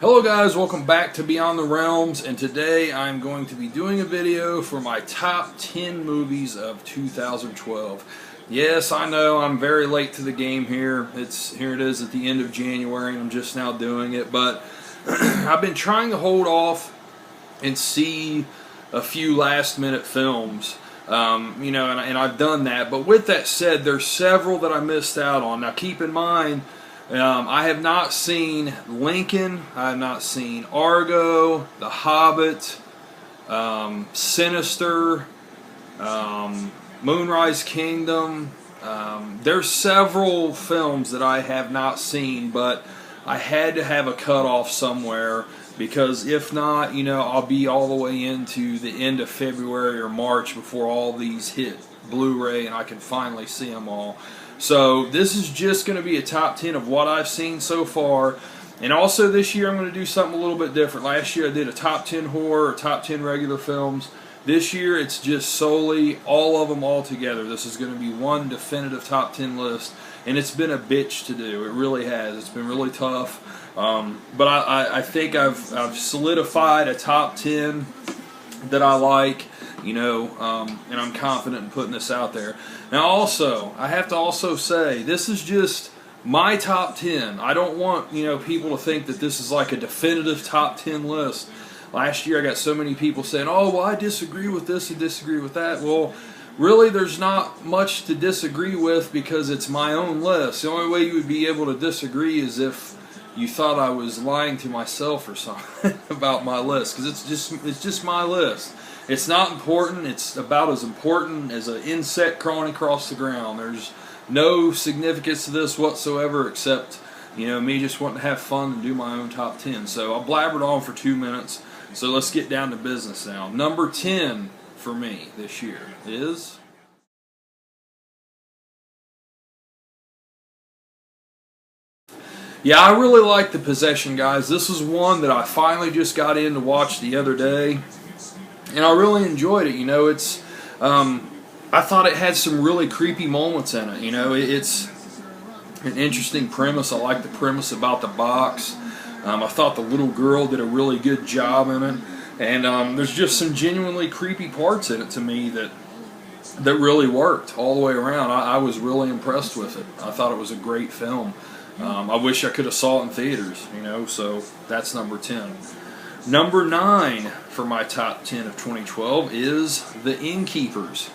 Hello guys, welcome back to Beyond the Realms, and today I'm going to be doing a video for my top 10 movies of 2012. Yes, I know I'm very late to the game here. Here it is at the end of January and I'm just now doing it, but I've been trying to hold off and see a few last minute films. And I've done that, but with that said, there's several that I missed out on. Now keep in mind, I have not seen Lincoln, I have not seen Argo, The Hobbit, Sinister, Moonrise Kingdom. There's several films that I have not seen, but I had to have a cutoff somewhere, because if not, I'll be all the way into the end of February or March before all these hit Blu-ray and I can finally see them all. So this is just going to be a top 10 of what I've seen so far. And also this year I'm going to do something a little bit different. Last year I did a top 10 horror, or top 10 regular films. This year it's just solely all of them all together. This is going to be one definitive top 10 list. And it's been a bitch to do. It really has. It's been really tough. But I think I've solidified a top 10 that I like. And I'm confident in putting this out there. Now also, I have to also say, this is just my top 10. I don't want, people to think that this is like a definitive top 10 list. Last year I got so many people saying, oh, well, I disagree with this and disagree with that. Well, really there's not much to disagree with, because it's my own list. The only way you would be able to disagree is if you thought I was lying to myself or something about my list, because it's just my list. It's not important. It's about as important as an insect crawling across the ground. There's no significance to this whatsoever, except me just wanting to have fun and do my own top 10. So I blabbered on for 2 minutes. So let's get down to business now. Number 10 for me this year is... Yeah, I really like The Possession, guys. This is one that I finally just got in to watch the other day, and I really enjoyed it. I thought it had some really creepy moments in it. It's an interesting premise. I like the premise about the box. I thought the little girl did a really good job in it, and there's just some genuinely creepy parts in it to me that really worked all the way around. I was really impressed with it. I thought it was a great film. I wish I could have saw it in theaters, so that's number 10. Number 9 for my top 10 of 2012 is The Innkeepers.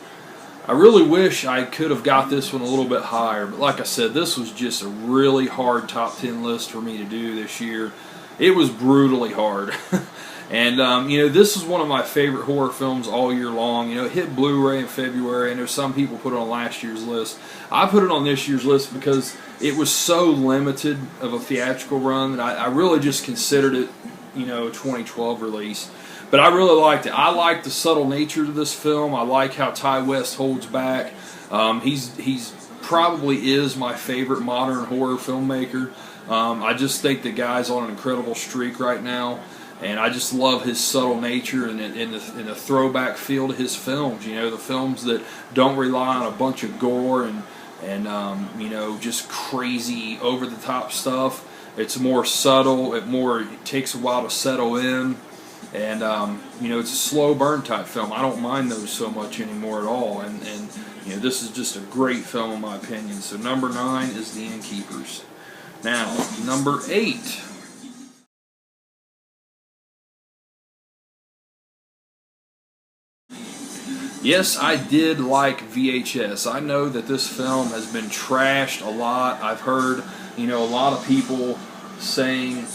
I really wish I could have got this one a little bit higher, but like I said, this was just a really hard top 10 list for me to do this year. It was brutally hard. And, this is one of my favorite horror films all year long. It hit Blu-ray in February. I know some people put it on last year's list. I put it on this year's list because it was so limited of a theatrical run that I really just considered it, a 2012 release. But I really liked it. I like the subtle nature of this film. I like how Ty West holds back. He's probably is my favorite modern horror filmmaker. I just think the guy's on an incredible streak right now. And I just love his subtle nature and the throwback feel to his films. The films that don't rely on a bunch of gore and just crazy over-the-top stuff. It's more subtle. It takes a while to settle in. And, it's a slow burn type film. I don't mind those so much anymore at all. And this is just a great film in my opinion. So number 9 is The Innkeepers. Now, number 8. Yes, I did like VHS. I know that this film has been trashed a lot. I've heard, a lot of people saying,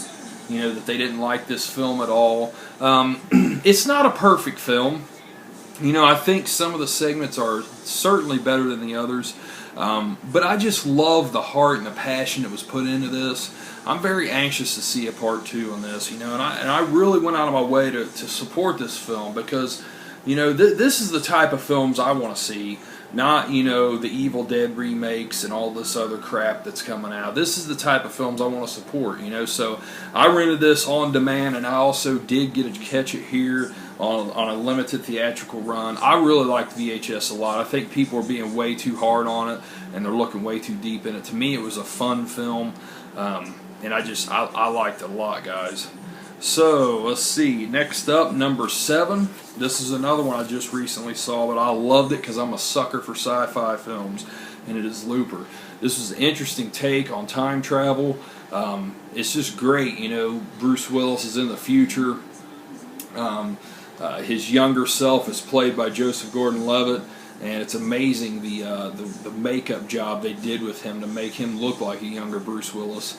that they didn't like this film at all. It's not a perfect film. I think some of the segments are certainly better than the others. But I just love the heart and the passion that was put into this. I'm very anxious to see a part 2 on this, and I really went out of my way to support this film, because this is the type of films I want to see, not, the Evil Dead remakes and all this other crap that's coming out. This is the type of films I want to support, so I rented this on demand, and I also did get to catch it here on a limited theatrical run. I really liked VHS a lot. I think people are being way too hard on it, and they're looking way too deep in it. To me, it was a fun film, and I liked it a lot, guys. So, let's see. Next up, number 7. This is another one I just recently saw, but I loved it because I'm a sucker for sci-fi films, and it is Looper. This is an interesting take on time travel. It's just great. You know, Bruce Willis is in the future. His younger self is played by Joseph Gordon-Levitt, and it's amazing the makeup job they did with him to make him look like a younger Bruce Willis.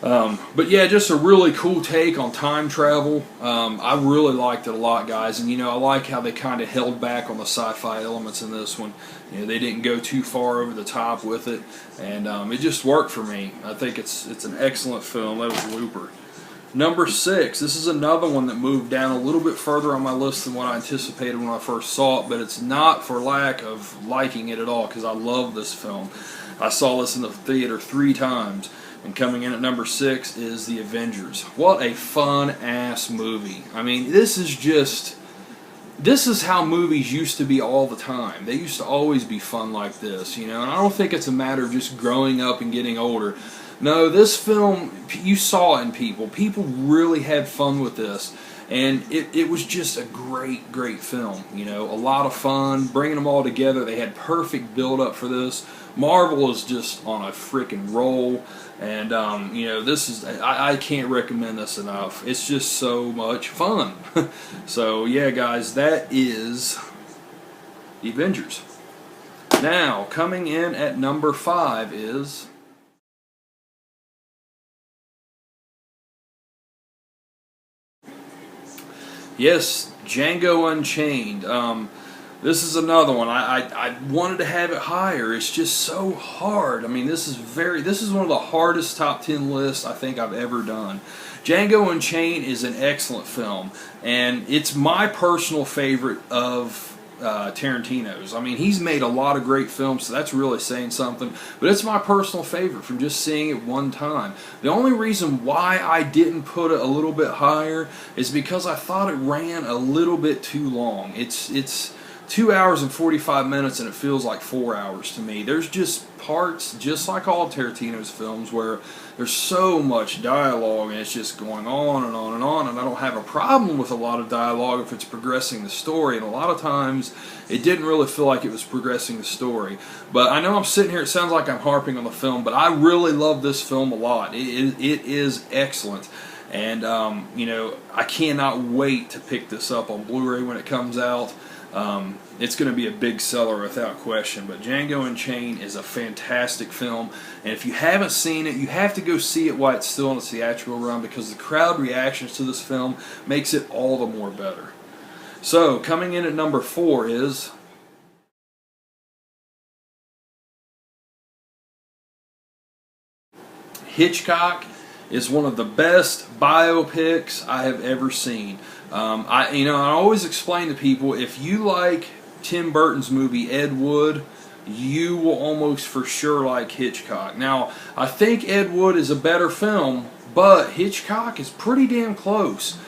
But yeah, just a really cool take on time travel. I really liked it a lot, guys, and you know, I like how they kind of held back on the sci-fi elements in this one. You know, they didn't go too far over the top with it, and it just worked for me. I think it's an excellent film. That was Looper. Number 6. This is another one that moved down a little bit further on my list than what I anticipated when I first saw it, but it's not for lack of liking it at all, because I love this film. I saw this in the theater 3 times. And coming in at number 6 is The Avengers. What a fun-ass movie. I mean, this is how movies used to be all the time. They used to always be fun like this, you know. And I don't think it's a matter of just growing up and getting older. No, this film, you saw it in people. People really had fun with this. And it was just a great, great film. You know, a lot of fun, bringing them all together. They had perfect build-up for this. Marvel is just on a freaking roll. And, you know, this is, I can't recommend this enough. It's just so much fun. So, yeah, guys, that is The Avengers. Now, coming in at number 5 is... Yes, Django Unchained. This is another one. I wanted to have it higher. It's just so hard. I mean, this is one of the hardest top 10 lists I think I've ever done. Django Unchained is an excellent film, and it's my personal favorite of Tarantino's. I mean, he's made a lot of great films, so that's really saying something, but it's my personal favorite from just seeing it one time. The only reason why I didn't put it a little bit higher is because I thought it ran a little bit too long. It's 2 hours and 45 minutes, and it feels like 4 hours to me. There's just parts, just like all Tarantino's films, where there's so much dialogue, and it's just going on and on and on, and I don't have a problem with a lot of dialogue if it's progressing the story, and a lot of times it didn't really feel like it was progressing the story. But I know I'm sitting here, it sounds like I'm harping on the film, but I really love this film a lot. It is excellent. And, you know, I cannot wait to pick this up on Blu-ray when it comes out. It's going to be a big seller without question, but Django Unchained is a fantastic film, and if you haven't seen it, you have to go see it while it's still in its theatrical run, because the crowd reactions to this film makes it all the more better. So, coming in at number 4 is... Hitchcock is one of the best biopics I have ever seen. I always explain to people, if you like Tim Burton's movie Ed Wood, you will almost for sure like Hitchcock. Now, I think Ed Wood is a better film, but Hitchcock is pretty damn close.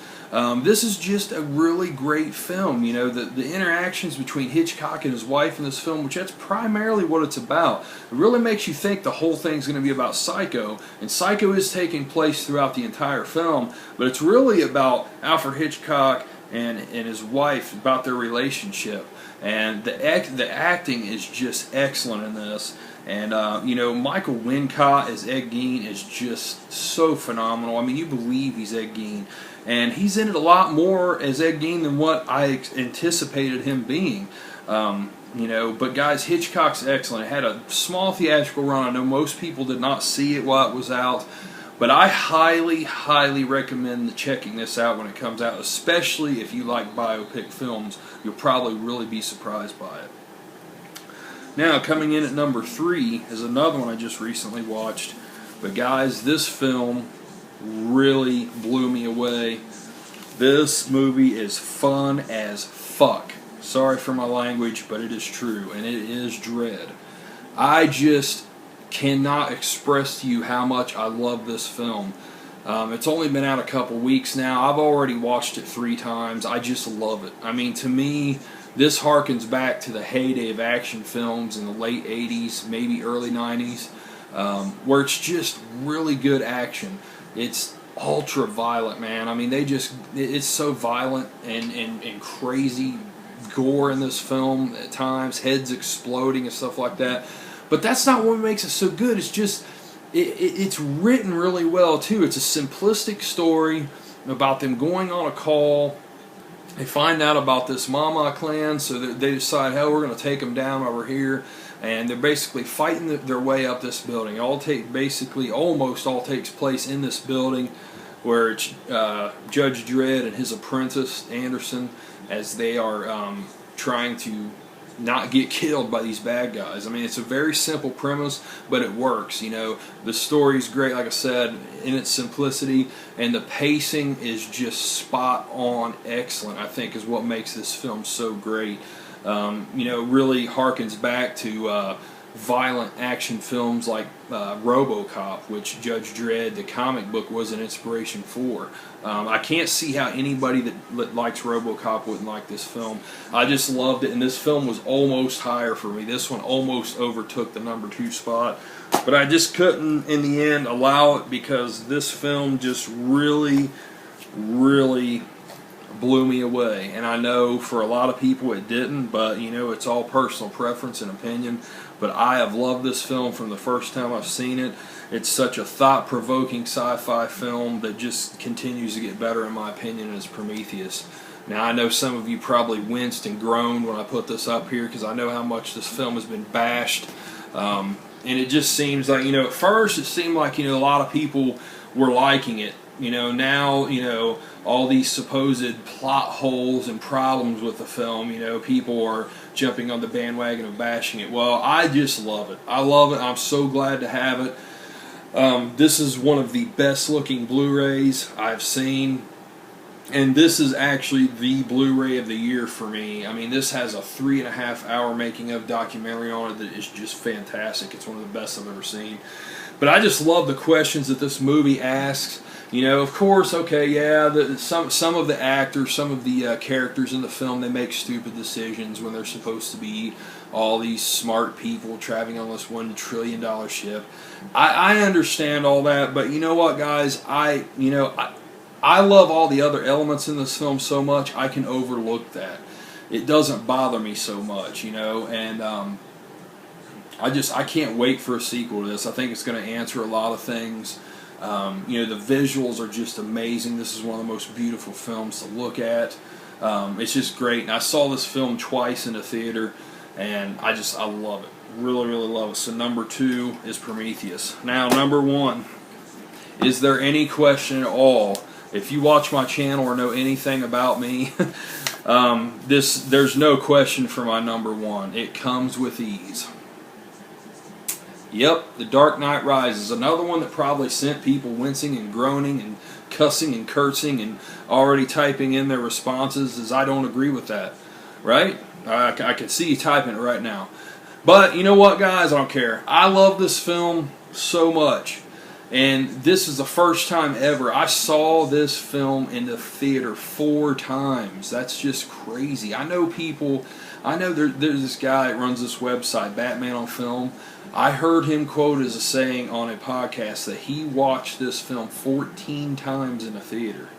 This is just a really great film. You know, the interactions between Hitchcock and his wife in this film, which that's primarily what it's about. It really makes you think the whole thing's going to be about Psycho, and Psycho is taking place throughout the entire film, but it's really about Alfred Hitchcock and his wife, about their relationship. And the acting is just excellent in this. And, you know, Michael Wincott as Ed Gein is just so phenomenal. I mean, you believe he's Ed Gein. And he's in it a lot more as Ed Gein than what I anticipated him being. You know, but guys, Hitchcock's excellent. It had a small theatrical run. I know most people did not see it while it was out. But I highly, highly recommend checking this out when it comes out, especially if you like biopic films. You'll probably really be surprised by it. Now, coming in at number 3 is another one I just recently watched. But guys, this film really blew me away. This movie is fun as fuck. Sorry for my language, but it is true, and it is Dread. I just cannot express to you how much I love this film. It's only been out a couple weeks now. I've already watched it 3 times. I just love it. I mean, to me, this harkens back to the heyday of action films in the late 80s, maybe early 90s, where it's just really good action. It's ultra violent, man. I mean, it's so violent and crazy gore in this film at times, heads exploding and stuff like that. But that's not what makes it so good. It's just, it's written really well, too. It's a simplistic story about them going on a call. They find out about this Mama clan, so they decide, hell, we're going to take them down over here. And they're basically fighting their way up this building. Almost all takes place in this building, where it's Judge Dredd and his apprentice Anderson, as they are trying to not get killed by these bad guys. I mean, it's a very simple premise, but it works. You know, the story's great, like I said, in its simplicity, and the pacing is just spot on, excellent. I think is what makes this film so great. You know, really harkens back to violent action films like RoboCop, which Judge Dredd, the comic book, was an inspiration for. I can't see how anybody that likes RoboCop wouldn't like this film. I just loved it, and this film was almost higher for me. This one almost overtook the number 2 spot, but I just couldn't, in the end, allow it because this film just really, really blew me away. And I know for a lot of people it didn't, but you know, it's all personal preference and opinion. But I have loved this film from the first time I've seen it. It's such a thought-provoking sci-fi film that just continues to get better, in my opinion, as Prometheus. Now, I know some of you probably winced and groaned when I put this up here because I know how much this film has been bashed. And it just seems like, you know, at first it seemed like, you know, a lot of people were liking it. You know, now, you know, all these supposed plot holes and problems with the film, you know, people are jumping on the bandwagon of bashing it. Well, I just love it. I love it. I'm so glad to have it. This is one of the best looking Blu-rays I've seen. And this is actually the Blu-ray of the year for me. I mean, this has a 3.5 hour making of documentary on it that is just fantastic. It's one of the best I've ever seen. But I just love the questions that this movie asks. You know, of course, okay, yeah, some of the actors, some of the characters in the film, they make stupid decisions when they're supposed to be all these smart people traveling on this $1 trillion ship. I understand all that, but you know what, guys? I love all the other elements in this film so much, I can overlook that. It doesn't bother me so much, you know, and I can't wait for a sequel to this. I think it's going to answer a lot of things. You know, the visuals are just amazing. This is one of the most beautiful films to look at. It's just great. And I saw this film twice in the theater, and I love it. Really, really love it. So number 2 is Prometheus. Now, number 1. Is there any question at all? If you watch my channel or know anything about me, there's no question for my number 1. It comes with ease. Yep, The Dark Knight Rises. Another one that probably sent people wincing and groaning and cussing and cursing and already typing in their responses as I don't agree with that. Right? I can see you typing it right now. But you know what, guys? I don't care. I love this film so much. And this is the first time ever. I saw this film in the theater 4 times. That's just crazy. I know there's this guy that runs this website, Batman on Film. I heard him quote as a saying on a podcast that he watched this film 14 times in a theater.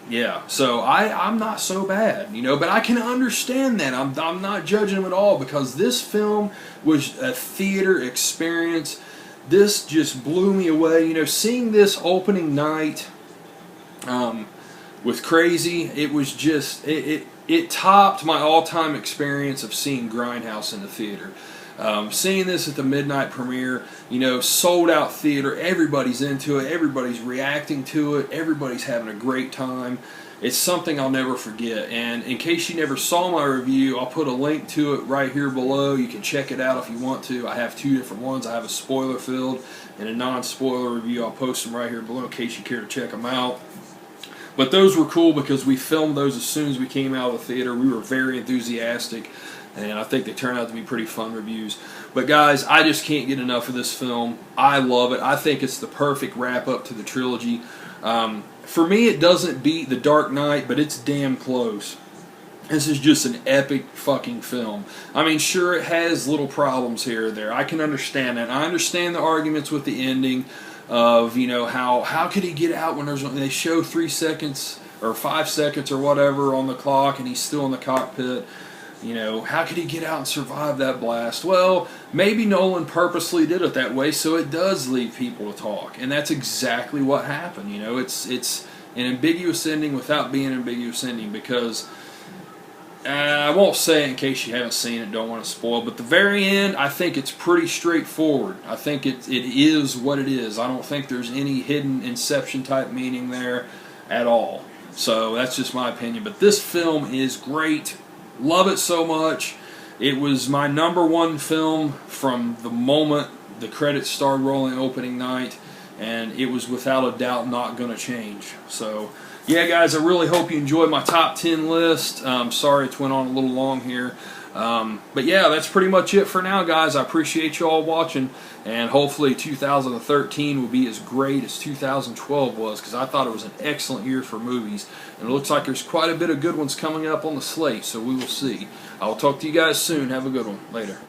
Yeah, so I'm not so bad, you know, but I can understand that. I'm not judging him at all because this film was a theater experience. This just blew me away. You know, seeing this opening night with Crazy, it was just, it topped my all-time experience of seeing Grindhouse in the theater. Seeing this at the midnight premiere, you know, sold out theater, everybody's into it, everybody's reacting to it, everybody's having a great time. It's something I'll never forget. And in case you never saw my review, I'll put a link to it right here below. You can check it out if you want to. I have 2 different ones. I have a spoiler-filled and a non-spoiler review. I'll post them right here below in case you care to check them out. But those were cool because we filmed those as soon as we came out of the theater. We were very enthusiastic, and I think they turned out to be pretty fun reviews. But guys, I just can't get enough of this film. I love it. I think it's the perfect wrap-up to the trilogy. For me, it doesn't beat The Dark Knight, but it's damn close. This is just an epic fucking film. I mean, sure, it has little problems here or there. I can understand that. I understand the arguments with the ending. of, you know, how could he get out when they show 3 seconds or 5 seconds or whatever on the clock and he's still in the cockpit. You know, how could he get out and survive that blast? Well, maybe Nolan purposely did it that way so it does leave people to talk. And that's exactly what happened. You know, it's an ambiguous ending without being an ambiguous ending, because I won't say it in case you haven't seen it, don't want to spoil, but the very end, I think it's pretty straightforward. I think it is what it is. I don't think there's any hidden Inception type meaning there at all. So that's just my opinion. But this film is great. Love it so much. It was my #1 film from the moment the credits started rolling opening night, and it was without a doubt not going to change. So yeah, guys, I really hope you enjoyed my top 10 list. Sorry it went on a little long here. But yeah, that's pretty much it for now, guys. I appreciate you all watching, and hopefully 2013 will be as great as 2012 was, because I thought it was an excellent year for movies, and it looks like there's quite a bit of good ones coming up on the slate, so we will see. I'll talk to you guys soon. Have a good one. Later.